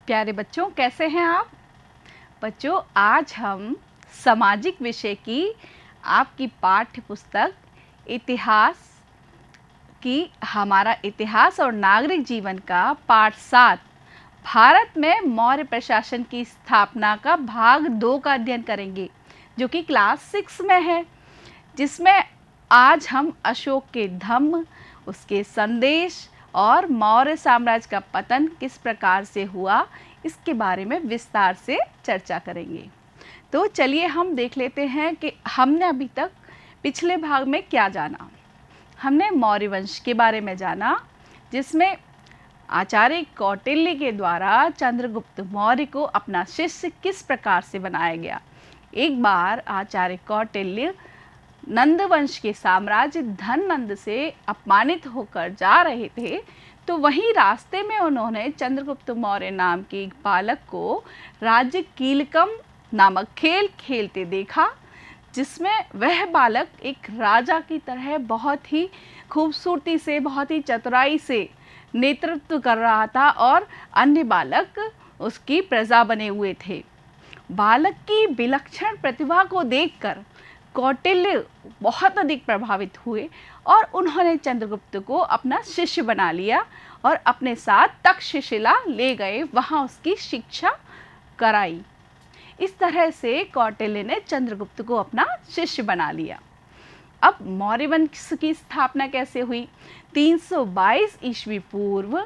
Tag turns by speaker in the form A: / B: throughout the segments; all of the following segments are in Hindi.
A: प्यारे बच्चों, कैसे हैं आप? बच्चों, आज हम सामाजिक विषय की आपकी पाठ्य पुस्तक इतिहास की हमारा इतिहास और नागरिक जीवन का पाठ 7 भारत में मौर्य प्रशासन की स्थापना का भाग 2 का अध्ययन करेंगे, जो कि क्लास 6 में है, जिसमें आज हम अशोक के धम्म, उसके संदेश और मौर्य साम्राज्य का पतन किस प्रकार से हुआ, इसके बारे में विस्तार से चर्चा करेंगे। तो चलिए हम देख लेते हैं कि हमने अभी तक पिछले भाग में क्या जाना। हमने मौर्य वंश के बारे में जाना, जिसमें आचार्य कौटिल्य के द्वारा चंद्रगुप्त मौर्य को अपना शिष्य किस प्रकार से बनाया गया। एक बार आचार्य कौटिल्य नंद वंश के साम्राज्य धननंद से अपमानित होकर जा रहे थे, तो वहीं रास्ते में उन्होंने चंद्रगुप्त मौर्य नाम के एक बालक को राज्य कीलकम नामक खेल खेलते देखा, जिसमें वह बालक एक राजा की तरह बहुत ही खूबसूरती से, बहुत ही चतुराई से नेतृत्व कर रहा था और अन्य बालक उसकी प्रजा बने हुए थे। बालक की विलक्षण प्रतिभा को देखकर कौटिल्य बहुत अधिक प्रभावित हुए और उन्होंने चंद्रगुप्त को अपना शिष्य बना लिया और अपने साथ तक्षशिला ले गए, वहां उसकी शिक्षा कराई। इस तरह से कौटिल्य ने चंद्रगुप्त को अपना शिष्य बना लिया। अब मौर्य वंश की स्थापना कैसे हुई? 322 ईस्वी पूर्व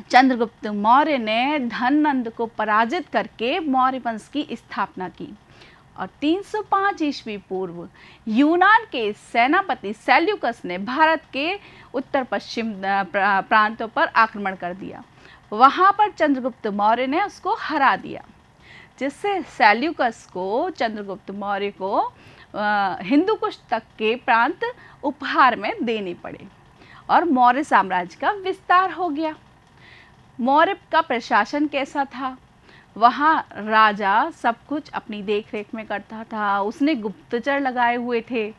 A: चंद्रगुप्त मौर्य ने धननंद को पराजित करके मौर्य वंश की स्थापना की और 305 ईस्वी पूर्व यूनान के सेनापति सेल्यूकस ने भारत के उत्तर पश्चिम प्रांतों पर आक्रमण कर दिया। वहां पर चंद्रगुप्त मौर्य ने उसको हरा दिया, जिससे सेल्यूकस को चंद्रगुप्त मौर्य को हिंदू कुश तक के प्रांत उपहार में देने पड़े और मौर्य साम्राज्य का विस्तार हो गया। मौर्य का प्रशासन कैसा था? वहाँ राजा सब कुछ अपनी देखरेख में करता था, उसने गुप्तचर लगाए हुए थे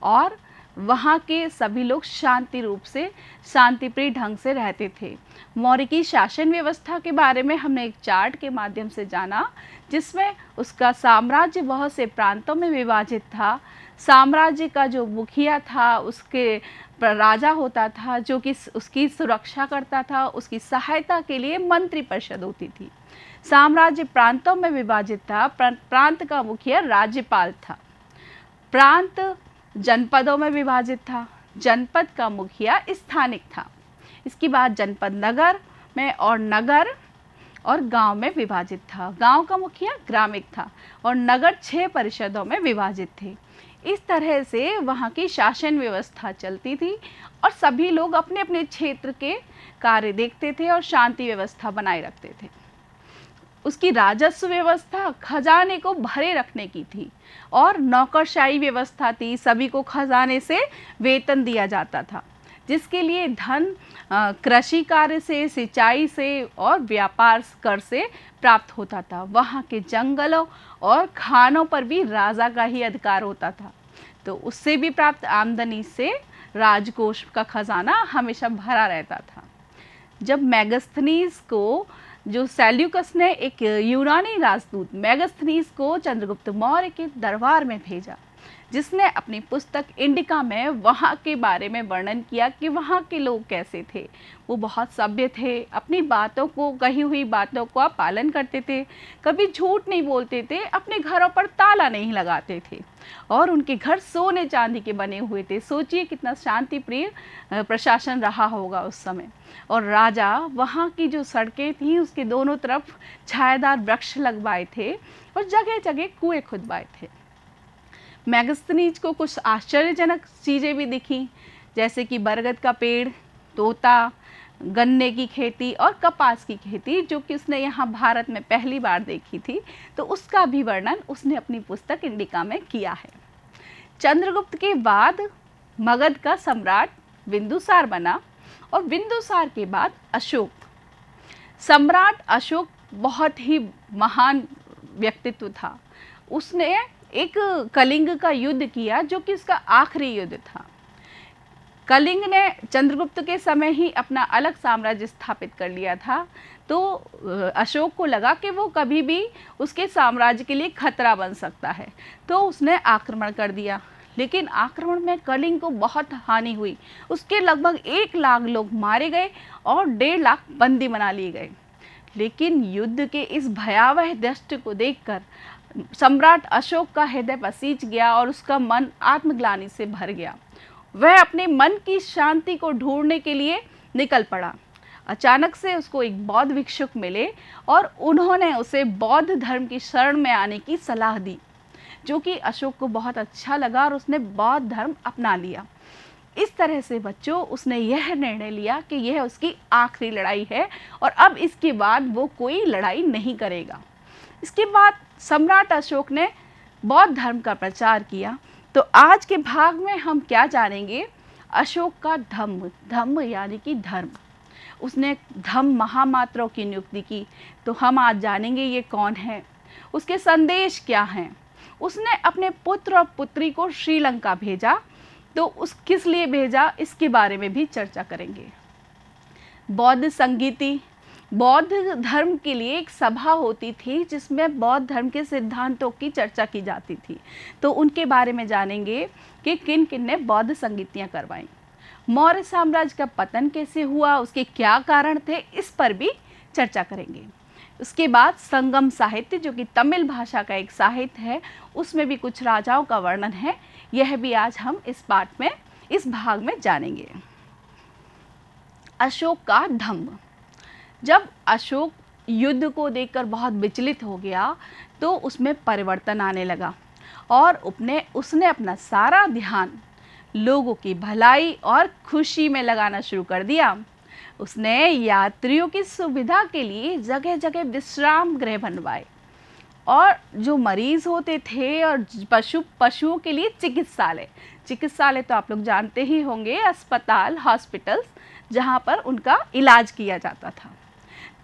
A: और वहाँ के सभी लोग शांति रूप से, शांतिप्रिय ढंग से रहते थे। मौर्य की शासन व्यवस्था के बारे में हमने एक चार्ट के माध्यम से जाना, जिसमें उसका साम्राज्य बहुत से प्रांतों में विभाजित था। साम्राज्य का जो मुखिया था, उसके राजा होता था, जो कि उसकी सुरक्षा करता था। उसकी सहायता के लिए मंत्री परिषद होती थी। साम्राज्य प्रांतों में विभाजित था। प्रांत का मुखिया राज्यपाल था। प्रांत जनपदों में विभाजित था। जनपद का मुखिया स्थानिक था। इसके बाद जनपद नगर में और नगर और गांव में विभाजित था। गांव का मुखिया ग्रामिक था और नगर 6 परिषदों में विभाजित थे। इस तरह से वहाँ की शासन व्यवस्था चलती थी और सभी लोग अपने अपने क्षेत्र के कार्य देखते थे और शांति व्यवस्था बनाए रखते थे। उसकी राजस्व व्यवस्था खजाने को भरे रखने की थी और नौकरशाही व्यवस्था थी। सभी को खजाने से वेतन दिया जाता था, जिसके लिए धन कृषि कार्य से, सिंचाई से और व्यापार कर से प्राप्त होता था। वहाँ के जंगलों और खानों पर भी राजा का ही अधिकार होता था, तो उससे भी प्राप्त आमदनी से राजकोष का खजाना हमेशा भरा रहता था। जब मेगास्थनीज को, जो सेल्यूकस ने एक यूनानी राजदूत मेगास्थनीज को चंद्रगुप्त मौर्य के दरबार में भेजा, जिसने अपनी पुस्तक इंडिका में वहाँ के बारे में वर्णन किया कि वहाँ के लोग कैसे थे। वो बहुत सभ्य थे, अपनी बातों को, कही हुई बातों का पालन करते थे, कभी झूठ नहीं बोलते थे, अपने घरों पर ताला नहीं लगाते थे और उनके घर सोने चांदी के बने हुए थे। सोचिए कितना शांति प्रिय प्रशासन रहा होगा उस समय। और राजा वहाँ की जो सड़कें थी, उसके दोनों तरफ छायादार वृक्ष लगवाए थे और जगह जगह कुएं खुदवाए थे। मेगास्थनीज को कुछ आश्चर्यजनक चीज़ें भी दिखी, जैसे कि बरगद का पेड़, तोता, गन्ने की खेती और कपास की खेती, जो कि उसने यहाँ भारत में पहली बार देखी थी। तो उसका भी वर्णन उसने अपनी पुस्तक इंडिका में किया है। चंद्रगुप्त के बाद मगध का सम्राट बिंदुसार बना और बिंदुसार के बाद अशोक। सम्राट अशोक बहुत ही महान व्यक्तित्व था। उसने एक कलिंग का युद्ध किया, जो कि उसका आखिरी युद्ध था। कलिंग ने चंद्रगुप्त के समय ही अपना अलग साम्राज्य स्थापित कर लिया था, तो अशोक को लगा कि वो कभी भी उसके साम्राज्य के लिए खतरा बन सकता है, तो उसने आक्रमण कर दिया। लेकिन आक्रमण में कलिंग को बहुत हानि हुई, उसके लगभग 1 लाख लोग मारे गए और 1.5 लाख बंदी बना लिए गए। लेकिन युद्ध के इस भयावह दृश्य को देखकर सम्राट अशोक का हृदय पसीज गया और उसका मन आत्मग्लानि से भर गया। वह अपने मन की शांति को ढूंढने के लिए निकल पड़ा। अचानक से उसको एक बौद्ध भिक्षुक मिले और उन्होंने उसे बौद्ध धर्म की शरण में आने की सलाह दी, जो कि अशोक को बहुत अच्छा लगा और उसने बौद्ध धर्म अपना लिया। इस तरह से बच्चों, उसने यह निर्णय लिया कि यह उसकी आखिरी लड़ाई है और अब इसके बाद वो कोई लड़ाई नहीं करेगा। इसके बाद सम्राट अशोक ने बौद्ध धर्म का प्रचार किया। तो आज के भाग में हम क्या जानेंगे? अशोक का धम्म, धम्म यानी कि धर्म। उसने धम्म महामात्रों की नियुक्ति की। तो हम आज जानेंगे ये कौन है, उसके संदेश क्या हैं। उसने अपने पुत्र और पुत्री को श्रीलंका भेजा, तो उस किस लिए भेजा इसके बारे में भी चर्चा करेंगे। बौद्ध संगीति, बौद्ध धर्म के लिए एक सभा होती थी जिसमें बौद्ध धर्म के सिद्धांतों की चर्चा की जाती थी। तो उनके बारे में जानेंगे कि किन किन ने बौद्ध संगीतियाँ करवाईं। मौर्य साम्राज्य का पतन कैसे हुआ, उसके क्या कारण थे, इस पर भी चर्चा करेंगे। उसके बाद संगम साहित्य, जो कि तमिल भाषा का एक साहित्य है, उसमें भी कुछ राजाओं का वर्णन है। यह भी आज हम इस पाठ में, इस भाग में जानेंगे। अशोक का धम्म। जब अशोक युद्ध को देखकर बहुत विचलित हो गया, तो उसमें परिवर्तन आने लगा और उसने अपना सारा ध्यान लोगों की भलाई और खुशी में लगाना शुरू कर दिया। उसने यात्रियों की सुविधा के लिए जगह जगह विश्राम गृह बनवाए और जो मरीज होते थे, और पशुओं के लिए चिकित्सालय तो आप लोग जानते ही होंगे, अस्पताल, हॉस्पिटल्स, जहाँ पर उनका इलाज किया जाता था।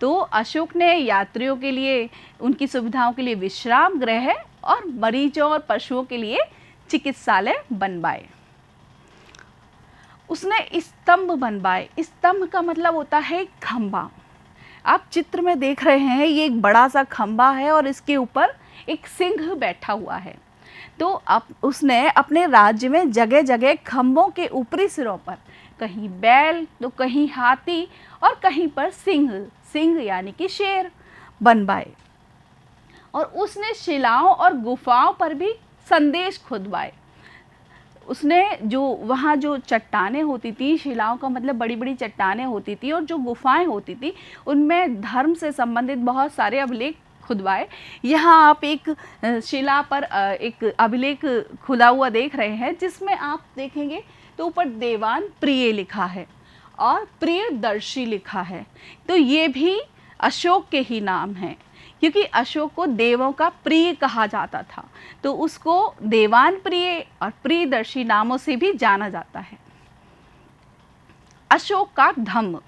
A: तो अशोक ने यात्रियों के लिए, उनकी सुविधाओं के लिए विश्राम गृह और मरीजों और पशुओं के लिए चिकित्सालय बनवाए। उसने स्तंभ बनवाए। स्तंभ का मतलब होता है खंबा। आप चित्र में देख रहे हैं, ये एक बड़ा सा खंबा है और इसके ऊपर एक सिंह बैठा हुआ है। तो अब उसने अपने राज्य में जगह जगह खंभों के ऊपरी सिरों पर कहीं बैल तो कहीं हाथी और कहीं पर सिंह यानी कि शेर बनवाए। और उसने शिलाओं और गुफाओं पर भी संदेश खुदवाए। उसने वहाँ जो चट्टानें होती थी, शिलाओं का मतलब बड़ी बड़ी चट्टानें होती थी, और जो गुफाएं होती थी उनमें धर्म से संबंधित बहुत सारे अभिलेख खुदवाए। यहाँ आप एक शिला पर एक अभिलेख खुदा हुआ देख रहे हैं, जिसमें आप देखेंगे तो ऊपर देवान प्रिय लिखा है और प्रियदर्शी लिखा है। तो ये भी अशोक के ही नाम हैं, क्योंकि अशोक को देवों का प्रिय कहा जाता था, तो उसको देवान प्रिय और प्रियदर्शी नामों से भी जाना जाता है। अशोक का धम्म।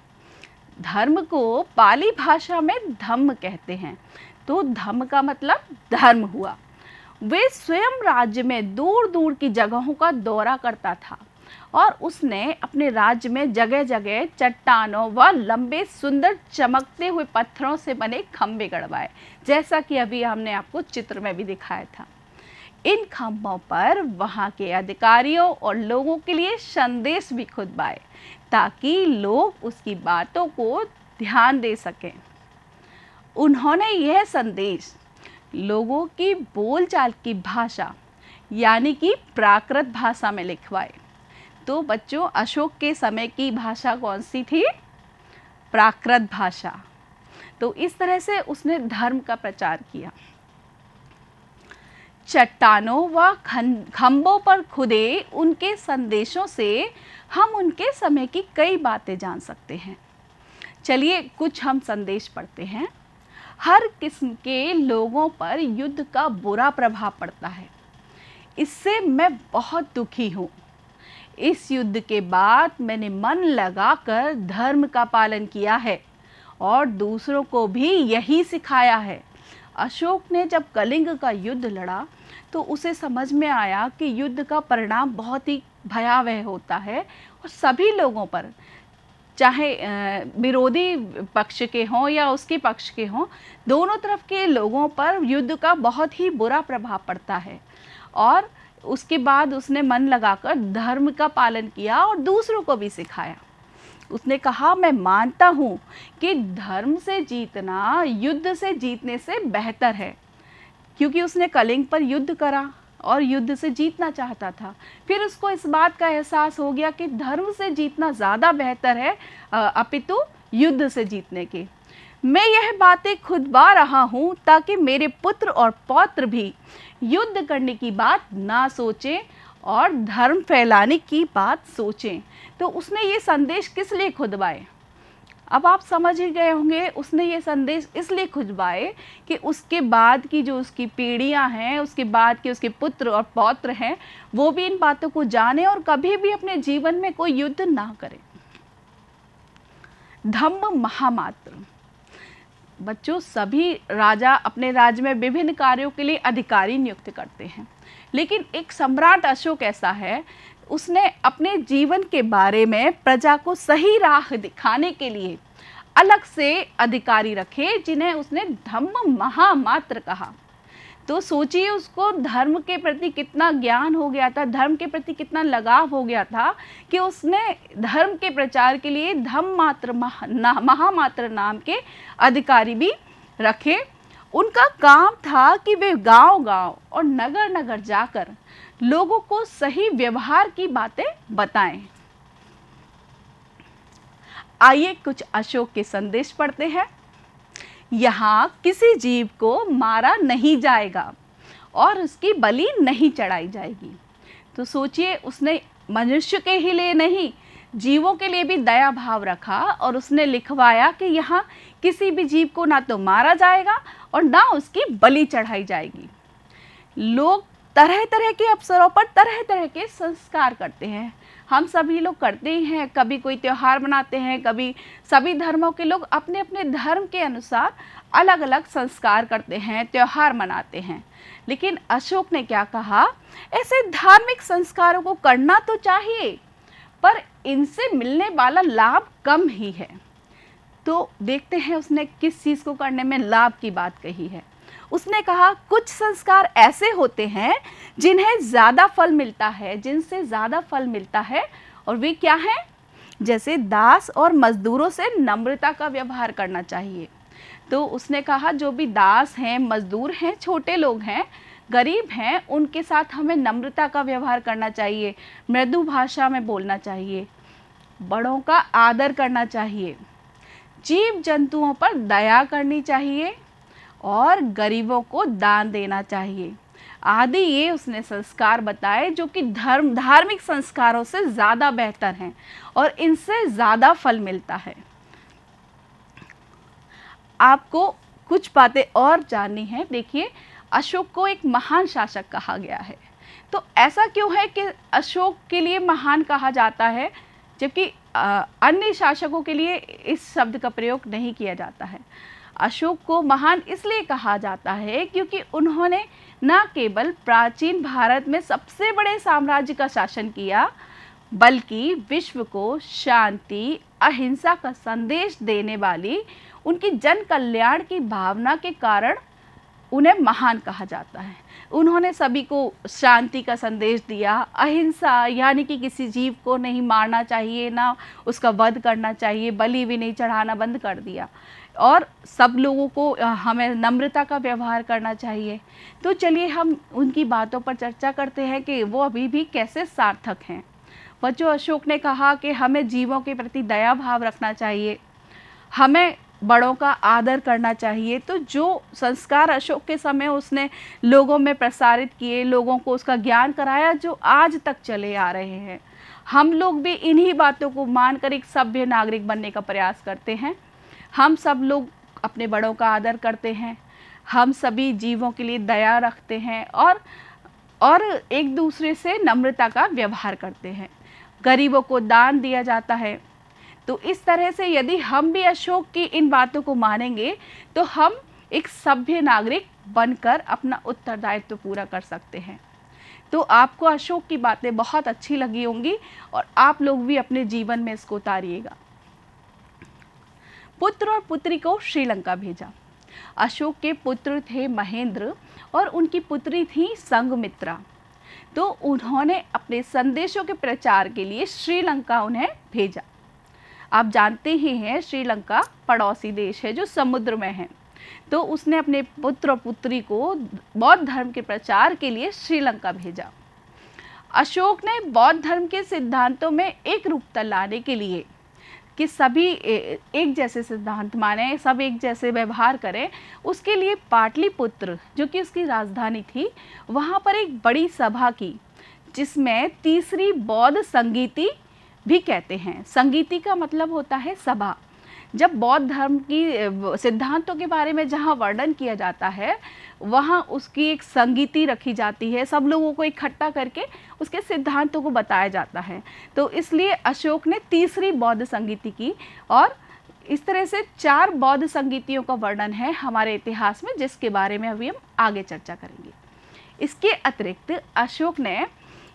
A: धर्म को पाली भाषा में धम्म कहते हैं। तो धम्म का मतलब धर्म हुआ। वे स्वयं राज्य में दूर दूर की जगहों का दौरा करता था और उसने अपने राज्य में जगह जगह चट्टानों व लंबे सुंदर चमकते हुए पत्थरों से बने खंभे गड़वाए, जैसा कि अभी हमने आपको चित्र में भी दिखाया था। इन खंभों पर वहाँ के अधिकारियों और लोगों के लिए संदेश भी खुदवाए, ताकि लोग उसकी बातों को ध्यान दे सकें। उन्होंने यह संदेश लोगों की बोलचाल की भाषा यानी कि प्राकृत भाषा में लिखवाए। तो बच्चों, अशोक के समय की भाषा कौन सी थी? प्राकृत भाषा। तो इस तरह से उसने धर्म का प्रचार किया। चट्टानों व खंभों पर खुदे उनके संदेशों से हम उनके समय की कई बातें जान सकते हैं। चलिए कुछ हम संदेश पढ़ते हैं। हर किस्म के लोगों पर युद्ध का बुरा प्रभाव पड़ता है, इससे मैं बहुत दुखी हूँ। इस युद्ध के बाद मैंने मन लगाकर धर्म का पालन किया है और दूसरों को भी यही सिखाया है। अशोक ने जब कलिंग का युद्ध लड़ा तो उसे समझ में आया कि युद्ध का परिणाम बहुत ही भयावह होता है और सभी लोगों पर, चाहे विरोधी पक्ष के हों या उसके पक्ष के हों, दोनों तरफ के लोगों पर युद्ध का बहुत ही बुरा प्रभाव पड़ता है। और उसके बाद उसने मन लगाकर धर्म का पालन किया और दूसरों को भी सिखाया। उसने कहा, मैं मानता हूँ कि धर्म से जीतना युद्ध से जीतने से बेहतर है, क्योंकि उसने कलिंग पर युद्ध करा और युद्ध से जीतना चाहता था। फिर उसको इस बात का एहसास हो गया कि धर्म से जीतना ज़्यादा बेहतर है अपितु युद्ध से जीतने के। मैं यह बातें खुदबा रहा हूँ ताकि मेरे पुत्र और पौत्र भी युद्ध करने की बात ना सोचें और धर्म फैलाने की बात सोचें। तो उसने ये संदेश किस लिए खुदवाए? अब आप समझ ही गए होंगे, उसने ये संदेश इसलिए खुदवाए कि उसके बाद की जो उसकी पीढ़ियां हैं, उसके बाद के उसके पुत्र और पौत्र हैं, वो भी इन बातों को जाने और कभी भी अपने जीवन में कोई युद्ध ना करें। धम्म महामात्र। बच्चों, सभी राजा अपने राज्य में विभिन्न कार्यों के लिए अधिकारी नियुक्त करते हैं, लेकिन एक सम्राट अशोक ऐसा है, उसने अपने जीवन के बारे में प्रजा को सही राह दिखाने के लिए अलग से अधिकारी रखे, जिन्हें उसने धम्म महामात्र कहा। तो सोचिए, उसको धर्म के प्रति कितना ज्ञान हो गया था, धर्म के प्रति कितना लगाव हो गया था कि उसने धर्म के प्रचार के लिए महामात्र नाम के अधिकारी भी रखे। उनका काम था कि वे गांव-गांव और नगर-नगर जाकर लोगों को सही व्यवहार की बातें बताएं। आइए कुछ अशोक के संदेश पढ़ते हैं। यहाँ किसी जीव को मारा नहीं जाएगा और उसकी बलि नहीं चढ़ाई जाएगी। तो सोचिए, उसने मनुष्य के ही लिए नहीं, जीवों के लिए भी दया भाव रखा और उसने लिखवाया कि यहाँ किसी भी जीव को ना तो मारा जाएगा और ना उसकी बलि चढ़ाई जाएगी। लोग तरह तरह के अवसरों पर तरह तरह के संस्कार करते हैं, हम सभी लोग करते ही हैं। कभी कोई त्यौहार मनाते हैं, कभी सभी धर्मों के लोग अपने अपने धर्म के अनुसार अलग अलग संस्कार करते हैं, त्यौहार मनाते हैं। लेकिन अशोक ने क्या कहा, ऐसे धार्मिक संस्कारों को करना तो चाहिए, पर इनसे मिलने वाला लाभ कम ही है। तो देखते हैं उसने किस चीज़ को करने में लाभ की बात कही है। उसने कहा, कुछ संस्कार ऐसे होते हैं जिन्हें ज़्यादा फल मिलता है, जिनसे ज़्यादा फल मिलता है, और वे क्या हैं? जैसे दास और मजदूरों से नम्रता का व्यवहार करना चाहिए। तो उसने कहा, जो भी दास हैं, मजदूर हैं, छोटे लोग हैं, गरीब हैं, उनके साथ हमें नम्रता का व्यवहार करना चाहिए, मृदु भाषा में बोलना चाहिए, बड़ों का आदर करना चाहिए, जीव जंतुओं पर दया करनी चाहिए और गरीबों को दान देना चाहिए आदि। ये उसने संस्कार बताए जो कि धार्मिक संस्कारों से ज़्यादा बेहतर हैं और इनसे ज़्यादा फल मिलता है। आपको कुछ बातें और जाननी है। देखिए, अशोक को एक महान शासक कहा गया है। तो ऐसा क्यों है कि अशोक के लिए महान कहा जाता है, जबकि अन्य शासकों के लिए इस शब्द का प्रयोग नहीं किया जाता है? अशोक को महान इसलिए कहा जाता है क्योंकि उन्होंने न केवल प्राचीन भारत में सबसे बड़े साम्राज्य का शासन किया, बल्कि विश्व को शांति, अहिंसा का संदेश देने वाली उनकी जन कल्याण की भावना के कारण उन्हें महान कहा जाता है। उन्होंने सभी को शांति का संदेश दिया, अहिंसा यानी कि किसी जीव को नहीं मारना चाहिए, ना उसका वध करना चाहिए, बलि भी नहीं चढ़ाना बंद कर दिया, और सब लोगों को हमें नम्रता का व्यवहार करना चाहिए। तो चलिए हम उनकी बातों पर चर्चा करते हैं कि वो अभी भी कैसे सार्थक हैं। बच्चों, अशोक ने कहा कि हमें जीवों के प्रति दया भाव रखना चाहिए, हमें बड़ों का आदर करना चाहिए। तो जो संस्कार अशोक के समय उसने लोगों में प्रसारित किए, लोगों को उसका ज्ञान कराया, जो आज तक चले आ रहे हैं, हम लोग भी इन्हीं बातों को मानकर एक सभ्य नागरिक बनने का प्रयास करते हैं। हम सब लोग अपने बड़ों का आदर करते हैं, हम सभी जीवों के लिए दया रखते हैं और एक दूसरे से नम्रता का व्यवहार करते हैं, गरीबों को दान दिया जाता है। तो इस तरह से यदि हम भी अशोक की इन बातों को मानेंगे तो हम एक सभ्य नागरिक बनकर अपना उत्तरदायित्व पूरा कर सकते हैं। तो आपको अशोक की बातें बहुत अच्छी लगी होंगी और आप लोग भी अपने जीवन में इसको उतारिएगा। पुत्र और पुत्री को श्रीलंका भेजा। अशोक के पुत्र थे महेंद्र और उनकी पुत्री थी संघमित्रा। तो उन्होंने अपने संदेशों के प्रचार के लिए श्रीलंका उन्हें भेजा। आप जानते ही हैं श्रीलंका पड़ोसी देश है जो समुद्र में है। तो उसने अपने पुत्र और पुत्री को बौद्ध धर्म के प्रचार के लिए श्रीलंका भेजा। अशोक ने बौद्ध धर्म के सिद्धांतों में एक रूपता लाने के लिए कि सभी एक जैसे सिद्धांत माने, सब एक जैसे व्यवहार करें, उसके लिए पाटलिपुत्र जो कि उसकी राजधानी थी वहाँ पर एक बड़ी सभा की, जिसमें तीसरी बौद्ध संगीति भी कहते हैं। संगीति का मतलब होता है सभा। जब बौद्ध धर्म की सिद्धांतों के बारे में जहाँ वर्णन किया जाता है वहाँ उसकी एक संगीति रखी जाती है, सब लोगों को इकट्ठा करके उसके सिद्धांतों को बताया जाता है। तो इसलिए अशोक ने तीसरी बौद्ध संगीति की और इस तरह से 4 बौद्ध संगीतियों का वर्णन है हमारे इतिहास में, जिसके बारे में अभी हम आगे चर्चा करेंगे। इसके अतिरिक्त अशोक ने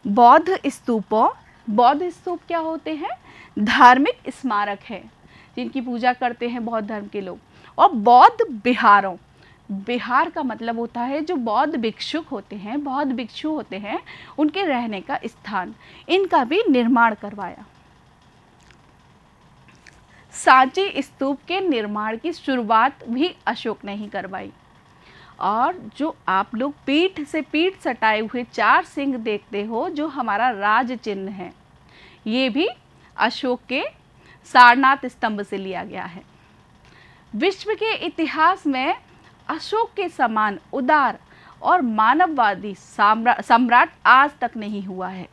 A: बौद्ध स्तूपों, बौद्ध स्तूप क्या होते हैं? धार्मिक स्मारक है जिनकी पूजा करते हैं बौद्ध धर्म के लोग, और बौद्ध विहारों, विहार का मतलब होता है जो बौद्ध भिक्षुक होते हैं, बौद्ध भिक्षु होते हैं, उनके रहने का स्थान, इनका भी निर्माण करवाया। सांची स्तूप के निर्माण की शुरुआत भी अशोक ने ही करवाई। और जो आप लोग पीठ से पीठ सटाए हुए 4 सिंह देखते हो जो हमारा राज चिन्ह है, ये भी अशोक के सारनाथ स्तंभ से लिया गया है। विश्व के इतिहास में अशोक के समान उदार और मानववादी सम्राट आज तक नहीं हुआ है।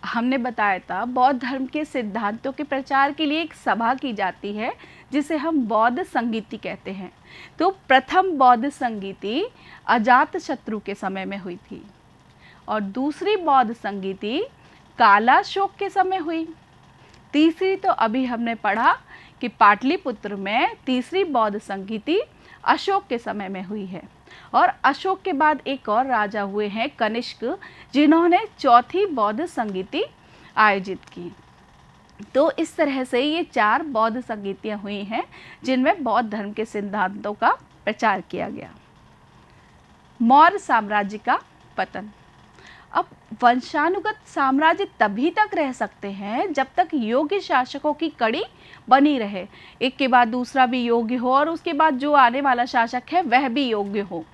A: हमने बताया था बौद्ध धर्म के सिद्धांतों के प्रचार के लिए एक सभा की जाती है जिसे हम बौद्ध संगीति कहते हैं। तो प्रथम बौद्ध संगीति अजातशत्रु के समय में हुई थी और दूसरी बौद्ध संगीति कालाशोक के समय हुई। तीसरी तो अभी हमने पढ़ा कि पाटलिपुत्र में तीसरी बौद्ध संगीति अशोक के समय में हुई है। और अशोक के बाद एक और राजा हुए हैं कनिष्क, जिन्होंने चौथी बौद्ध संगीति आयोजित की। तो इस तरह से ये 4 बौद्ध संगीतियाँ हुई हैं जिनमें बौद्ध धर्म के सिद्धांतों का प्रचार किया गया। मौर्य साम्राज्य का पतन। अब वंशानुगत साम्राज्य तभी तक रह सकते हैं जब तक योग्य शासकों की कड़ी बनी रहे, एक के बाद दूसरा भी योग्य हो और उसके बाद जो आने वाला शासक है वह भी योग्य हो।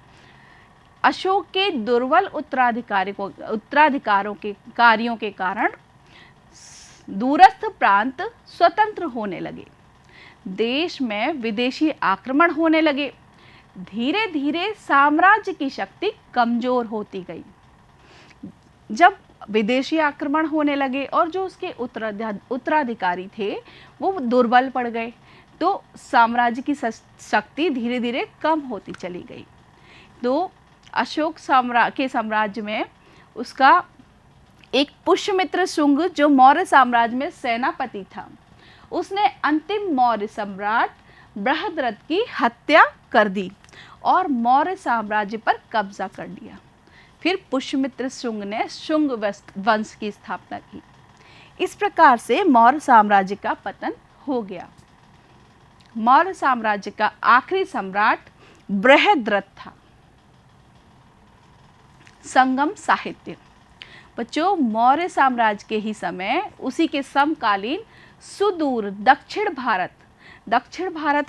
A: अशोक के दुर्बल उत्तराधिकारों के कार्यों के कारण दूरस्थ प्रांत स्वतंत्र होने लगे, देश में विदेशी आक्रमण होने लगे, धीरे धीरे साम्राज्य की शक्ति कमजोर होती गई। जब विदेशी आक्रमण होने लगे और जो उसके उत्तराधिकारी थे वो दुर्बल पड़ गए, तो साम्राज्य की शक्ति धीरे धीरे कम होती चली गई। तो अशोक के साम्राज्य में उसका एक पुष्यमित्र शुंग जो मौर्य साम्राज्य में सेनापति था, उसने अंतिम मौर्य सम्राट बृहद्रथ की हत्या कर दी और मौर्य साम्राज्य पर कब्जा कर लिया। फिर पुष्यमित्र शुंग ने शुंग वंश की स्थापना की। इस प्रकार से मौर्य साम्राज्य का पतन हो गया। मौर्य साम्राज्य का आखिरी सम्राट बृहद्रथ था। संगम साहित्य। बच्चों, मौर्य साम्राज्य के ही समय उसी के समकालीन सुदूर दक्षिण भारत,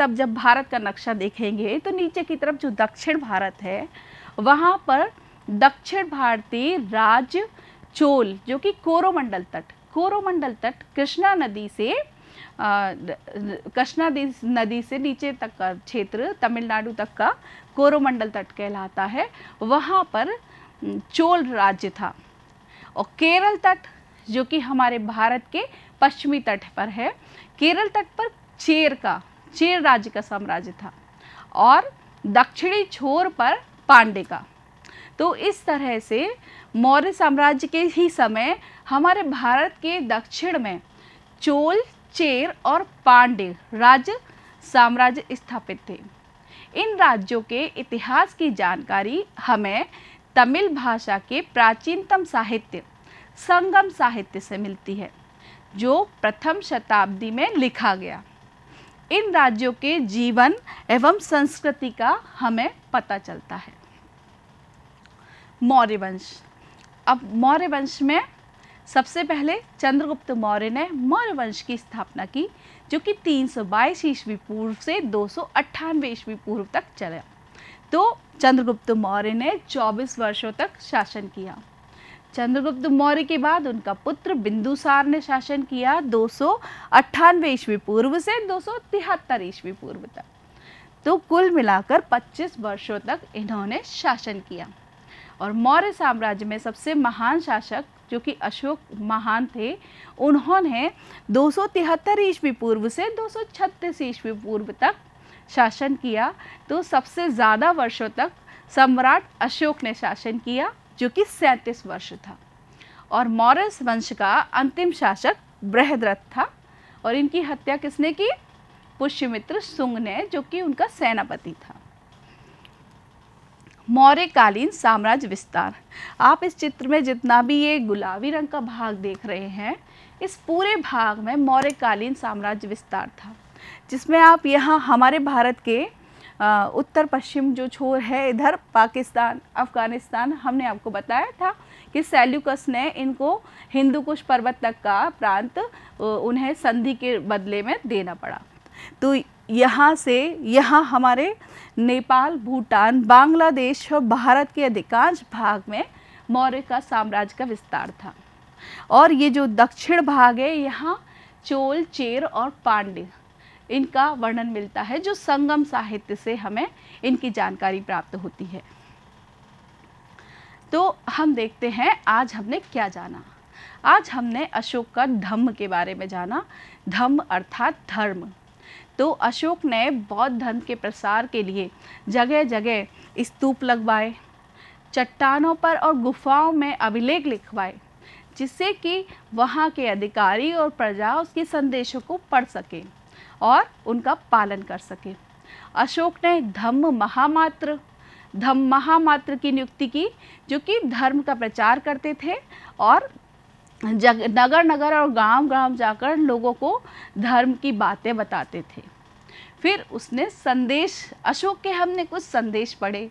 A: अब जब भारत का नक्शा देखेंगे तो नीचे की तरफ जो दक्षिण भारत है वहाँ पर दक्षिण भारतीय राज्य चोल, जो कि कोरोमंडल तट कृष्णा नदी से नीचे तक का क्षेत्र, तमिलनाडु तक का कोरोमंडल तट कहलाता है, वहाँ पर चोल राज्य था। और केरल तट, जो कि हमारे भारत के पश्चिमी तट पर है, केरल तट पर चेर राज्य का साम्राज्य था और दक्षिणी छोर पर पांड्य का। तो इस तरह से मौर्य साम्राज्य के ही समय हमारे भारत के दक्षिण में चोल, चेर और पांड्य राज्य साम्राज्य स्थापित थे। इन राज्यों के इतिहास की जानकारी हमें तमिल भाषा के प्राचीनतम साहित्य संगम साहित्य से मिलती है, जो प्रथम शताब्दी में लिखा गया। इन राज्यों के जीवन एवं संस्कृति का हमें पता चलता है। मौर्य वंश। अब मौर्य वंश में सबसे पहले चंद्रगुप्त मौर्य ने मौर्य वंश की स्थापना की, जो कि 322 ईस्वी पूर्व से 298 ईस्वी पूर्व तक चला। तो चंद्रगुप्त मौर्य ने 24 वर्षों तक शासन किया। चंद्रगुप्त मौर्य के बाद उनका पुत्र बिंदुसार ने शासन किया 298 ईस्वी पूर्व से 273 ईस्वी पूर्व तक। तो कुल मिलाकर 25 वर्षों तक इन्होंने शासन किया। और मौर्य साम्राज्य में सबसे महान शासक जो कि अशोक महान थे, उन्होंने 273 ईस्वी पूर्व से 236 ईस्वी पूर्व तक शासन किया। तो सबसे ज़्यादा वर्षों तक सम्राट अशोक ने शासन किया, जो कि 37 वर्ष था। और मौर्य वंश का अंतिम शासक बृहद्रथ था। और इनकी हत्या किसने की? पुष्यमित्र शुंग ने, जो कि उनका सेनापति था। मौर्यकालीन साम्राज्य विस्तार। आप इस चित्र में जितना भी ये गुलाबी रंग का भाग देख रहे हैं, इस पूरे भाग में मौर्यकालीन साम्राज्य विस्तार था, जिसमें आप यहाँ हमारे भारत के उत्तर पश्चिम जो छोर है, इधर पाकिस्तान, अफ़गानिस्तान, हमने आपको बताया था कि सेल्यूकस ने इनको हिंदू कुश पर्वत तक का प्रांत उन्हें संधि के बदले में देना पड़ा। तो यहाँ से यहाँ हमारे नेपाल, भूटान, बांग्लादेश और भारत के अधिकांश भाग में मौर्य का साम्राज्य का विस्तार था। और ये जो दक्षिण भाग है, यहाँ चोल, चेर और पांड्य, इनका वर्णन मिलता है, जो संगम साहित्य से हमें इनकी जानकारी प्राप्त होती है। तो हम देखते हैं आज हमने क्या जाना। आज हमने अशोक का धम्म के बारे में जाना। धम्म अर्थात धर्म। तो अशोक ने बौद्ध धर्म के प्रसार के लिए जगह जगह स्तूप लगवाए, चट्टानों पर और गुफाओं में अभिलेख लिखवाए, जिससे कि वहाँ के अधिकारी और प्रजा उसके संदेशों को पढ़ सके और उनका पालन कर सके। अशोक ने धम्म महामात्र की नियुक्ति की, जो कि धर्म का प्रचार करते थे और नगर नगर और गांव गांव जाकर लोगों को धर्म की बातें बताते थे। फिर उसने संदेश, अशोक के हमने कुछ संदेश पढ़े।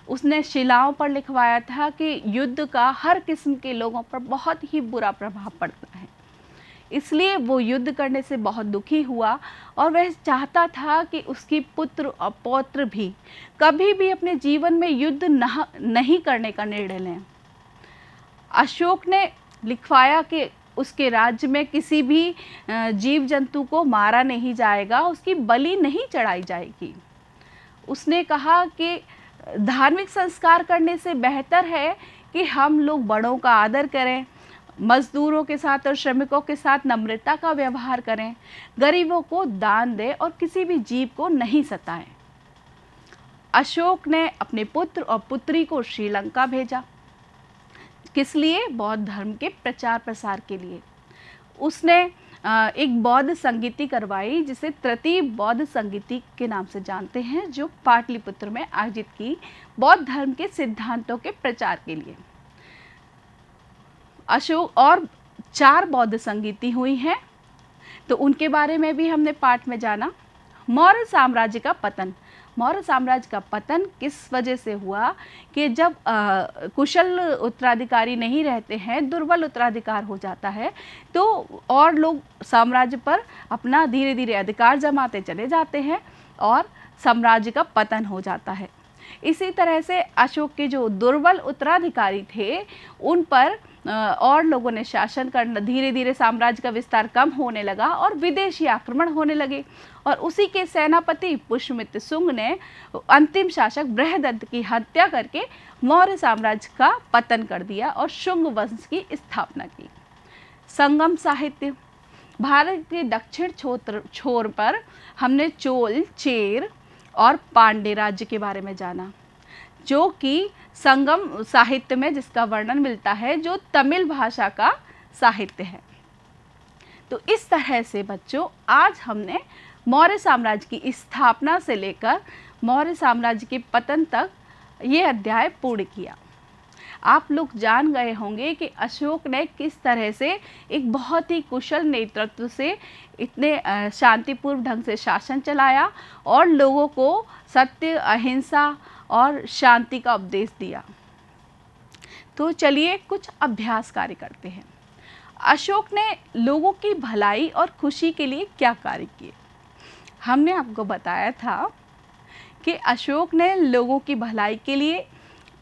A: उसने शिलाओं पर लिखवाया था कि युद्ध का हर किस्म के लोगों पर बहुत ही बुरा प्रभाव पड़ता है, इसलिए वो युद्ध करने से बहुत दुखी हुआ और वह चाहता था कि उसकी पुत्र और पौत्र भी कभी भी अपने जीवन में युद्ध नहीं करने का निर्णय लें। अशोक ने लिखवाया कि उसके राज्य में किसी भी जीव जंतु को मारा नहीं जाएगा, उसकी बलि नहीं चढ़ाई जाएगी। उसने कहा कि धार्मिक संस्कार करने से बेहतर है कि हम लोग बड़ों का आदर करें, मजदूरों के साथ और श्रमिकों के साथ नम्रता का व्यवहार करें, गरीबों को दान दें और किसी भी जीव को नहीं सताएं। अशोक ने अपने पुत्र और पुत्री को श्रीलंका भेजा। किस लिए? बौद्ध धर्म के प्रचार प्रसार के लिए। उसने एक बौद्ध संगीति करवाई, जिसे तृतीय बौद्ध संगीति के नाम से जानते हैं, जो पाटलिपुत्र में आयोजित की बौद्ध धर्म के सिद्धांतों के प्रचार के लिए। अशोक और 4 बौद्ध संगीति हुई हैं, तो उनके बारे में भी हमने पाठ में जाना। मौर्य साम्राज्य का पतन। मौर्य साम्राज्य का पतन किस वजह से हुआ कि जब कुशल उत्तराधिकारी नहीं रहते हैं, दुर्बल उत्तराधिकार हो जाता है, तो और लोग साम्राज्य पर अपना धीरे धीरे अधिकार जमाते चले जाते हैं और साम्राज्य का पतन हो जाता है। इसी तरह से अशोक के जो दुर्बल उत्तराधिकारी थे, उन पर और लोगों ने शासन करना, धीरे धीरे साम्राज्य का विस्तार कम होने लगा और विदेशी आक्रमण होने लगे। और उसी के सेनापति पुष्यमित्र शुंग ने अंतिम शासक बृहद्रथ की हत्या करके मौर्य साम्राज्य का पतन कर दिया और शुंग वंश की स्थापना की। संगम साहित्य। भारत के दक्षिण छोर पर हमने चोल, चेर और पांड्य राज्य के बारे में जाना, जो कि संगम साहित्य में जिसका वर्णन मिलता है, जो तमिल भाषा का साहित्य है। तो इस तरह से बच्चों, आज हमने मौर्य साम्राज्य की स्थापना से लेकर मौर्य साम्राज्य के पतन तक ये अध्याय पूर्ण किया। आप लोग जान गए होंगे कि अशोक ने किस तरह से एक बहुत ही कुशल नेतृत्व से इतने शांतिपूर्ण ढंग से शासन चलाया और लोगों को सत्य, अहिंसा और शांति का उपदेश दिया। तो चलिए कुछ अभ्यास कार्य करते हैं। अशोक ने लोगों की भलाई और खुशी के लिए क्या कार्य किए? हमने आपको बताया था कि अशोक ने लोगों की भलाई के लिए,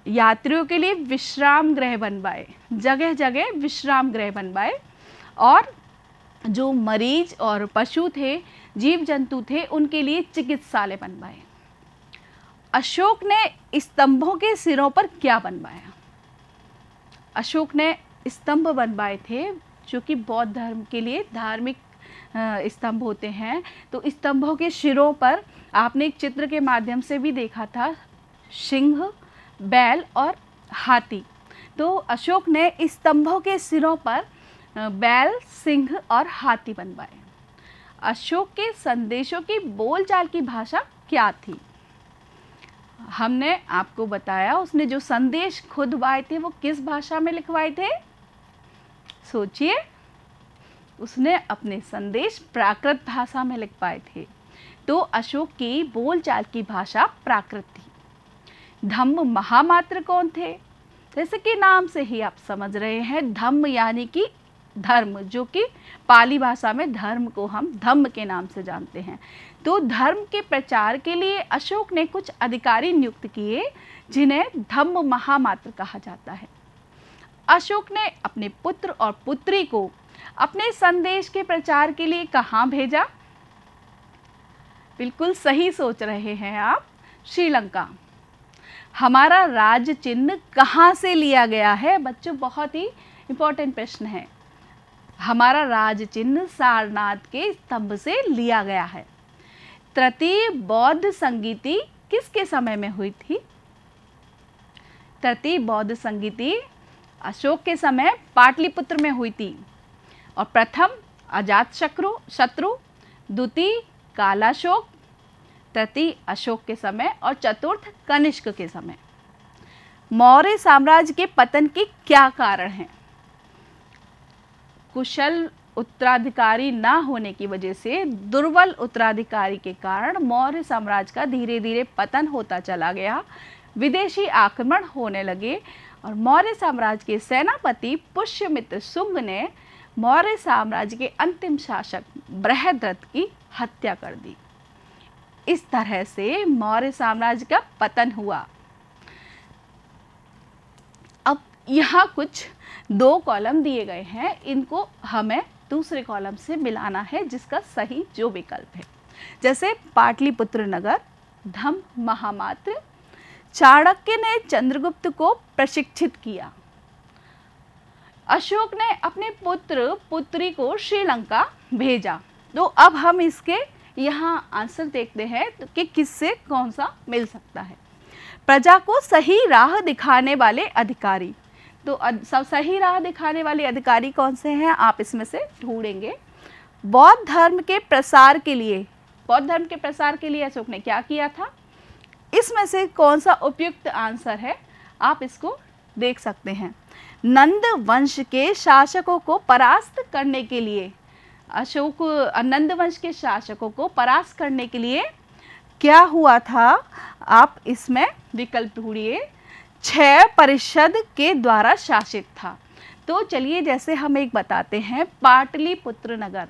A: यात्रियों के लिए विश्राम गृह बनवाए, जगह जगह विश्राम गृह बनवाए, और जो मरीज और पशु थे, जीव जंतु थे, उनके लिए चिकित्सालय बनवाए। अशोक ने स्तंभों के सिरों पर क्या बनवाया? अशोक ने स्तंभ बनवाए थे जो कि बौद्ध धर्म के लिए धार्मिक स्तंभ होते हैं। तो स्तंभों के सिरों पर आपने एक चित्र के माध्यम से भी देखा था, सिंह, बैल और हाथी। तो अशोक ने स्तंभों के सिरों पर बैल, सिंह और हाथी बनवाए। अशोक के संदेशों की बोलचाल की भाषा क्या थी? हमने आपको बताया, उसने जो संदेश खुदवाए थे वो किस भाषा में लिखवाए थे? सोचिए, उसने अपने संदेश प्राकृत भाषा में लिख पाए थे। तो अशोक की बोलचाल की भाषा प्राकृत थी। धम्म महामात्र कौन थे? जैसे कि नाम से ही आप समझ रहे हैं, धम्म यानी कि धर्म, जो कि पाली भाषा में धर्म को हम धम्म के नाम से जानते हैं। तो धर्म के प्रचार के लिए अशोक ने कुछ अधिकारी नियुक्त किए जिन्हें धम्म महामात्र कहा जाता है। अशोक ने अपने पुत्र और पुत्री को अपने संदेश के प्रचार के लिए कहाँ भेजा? बिल्कुल सही सोच रहे हैं आप, श्रीलंका। हमारा राज चिन्ह कहाँ से लिया गया है? बच्चों, बहुत ही इंपॉर्टेंट प्रश्न है। हमारा राज चिन्ह सारनाथ के स्तंभ से लिया गया है। तृतीय बौद्ध संगीति किसके समय में हुई थी? तृतीय बौद्ध संगीति अशोक के समय पाटलिपुत्र में हुई थी। और प्रथम अजातशत्रु, द्वितीय कालाशोक, तृतीय अशोक के समय और चतुर्थ कनिष्क के समय। मौर्य साम्राज्य के पतन के क्या कारण हैं? कुशल उत्तराधिकारी ना होने की वजह से, दुर्बल उत्तराधिकारी के कारण मौर्य साम्राज्य का धीरे धीरे पतन होता चला गया। विदेशी आक्रमण होने लगे और मौर्य साम्राज्य के सेनापति पुष्यमित्र शुंग ने मौर्य साम्राज्य के अंतिम शासक बृहद्रथ की हत्या कर दी। इस तरह से मौर्य साम्राज्य का पतन हुआ। अब यहाँ कुछ 2 कॉलम दिए गए हैं, इनको हमें दूसरे कॉलम से मिलाना है जिसका सही जो विकल्प है। जैसे पाटलिपुत्र नगर, धम्म महामात्र, चाणक्य ने चंद्रगुप्त को प्रशिक्षित किया, अशोक ने अपने पुत्र पुत्री को श्रीलंका भेजा। तो अब हम इसके यहाँ आंसर देखते हैं कि किससे कौन सा मिल सकता है। प्रजा को सही राह दिखाने वाले अधिकारी। तो सब सही राह दिखाने वाले अधिकारी कौन से हैं? आप इसमें से ढूंढेंगे। बौद्ध धर्म के प्रसार के लिए, बौद्ध धर्म के प्रसार के लिए अशोक ने क्या किया था? इसमें से कौन सा उपयुक्त आंसर है? आप इसको देख सकते हैं। नंद वंश के शासकों को परास्त करने के लिए, अशोक नंद वंश के शासकों को परास्त करने के लिए क्या हुआ था? आप इसमें विकल्प ढूंढिए। 6 परिषद के द्वारा शासित था। तो चलिए, जैसे हम एक बताते हैं, पाटलिपुत्र नगर,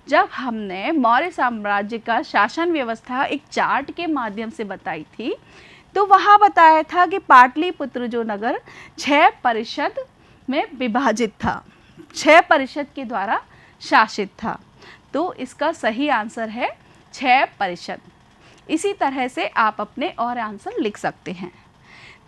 A: जब हमने मौर्य साम्राज्य का शासन व्यवस्था एक चार्ट के माध्यम से बताई थी, तो वहाँ बताया था कि पाटलिपुत्र जो नगर 6 परिषद में विभाजित था, 6 परिषद के द्वारा शासित था। तो इसका सही आंसर है 6 परिषद। इसी तरह से आप अपने और आंसर लिख सकते हैं।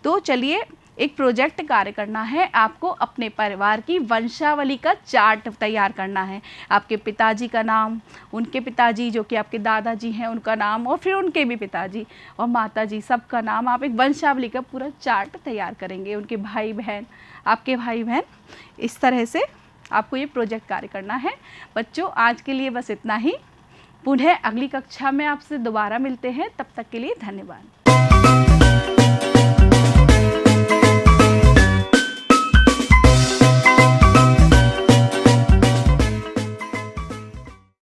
A: तो चलिए, एक प्रोजेक्ट कार्य करना है आपको। अपने परिवार की वंशावली का चार्ट तैयार करना है। आपके पिताजी का नाम, उनके पिताजी जो कि आपके दादाजी हैं उनका नाम, और फिर उनके भी पिताजी और माताजी, सबका नाम। आप एक वंशावली का पूरा चार्ट तैयार करेंगे। उनके भाई बहन, आपके भाई बहन, इस तरह से आपको ये प्रोजेक्ट कार्य करना है। बच्चों, आज के लिए बस इतना ही। पुनः अगली कक्षा में आपसे दोबारा मिलते हैं, तब तक के लिए धन्यवाद।